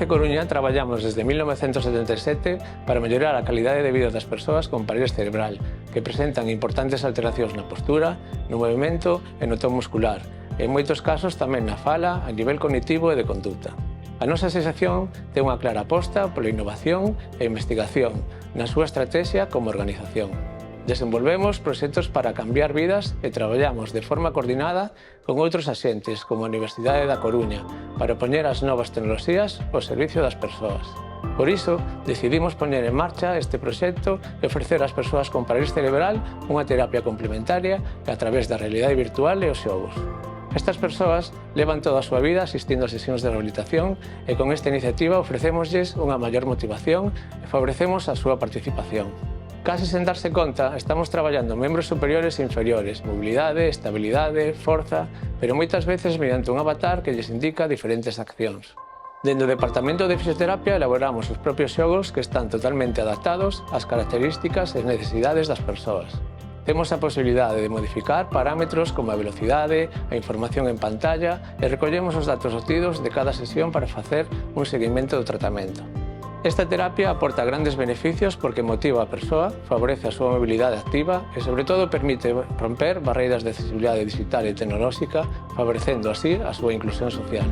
Farmacia Coruña traballamos desde 1977 para mellorar a calidade de vida das persoas con paralise cerebral que presentan importantes alteracións na postura, no movimento e no ton muscular, e en moitos casos tamén na fala, a nivel cognitivo e de conduta. A nosa asociación ten unha clara aposta pola innovación e investigación na súa estratexia como organización. Desenvolvemos proxectos para cambiar vidas e traballamos de forma coordinada con outros axentes como a Universidade da Coruña para poñer as novas tecnoloxías ao servicio das persoas. Por iso, decidimos poñer en marcha este proxecto e ofrecer ás persoas con paralise cerebral unha terapia complementaria a través da realidade virtual e os xogos. Estas persoas levan toda a súa vida asistindo a sesións de rehabilitación e con esta iniciativa ofrecémoslles unha maior motivación e favorecemos a súa participación. Case sen darse conta, estamos traballando membros superiores e inferiores, mobilidade, estabilidade, forza, pero moitas veces mediante un avatar que lles indica diferentes accións. Dende o Departamento de Fisioterapia elaboramos os propios xogos que están totalmente adaptados ás características e necesidades das persoas. Temos a posibilidade de modificar parámetros como a velocidade, a información en pantalla e recollemos os datos obtidos de cada sesión para facer un seguimento do tratamento. Esta terapia aporta grandes beneficios porque motiva a persoa, favorece a súa mobilidade activa e, sobre todo, permite romper barreiras de accesibilidade digital e tecnolóxica, favorecendo así a súa inclusión social.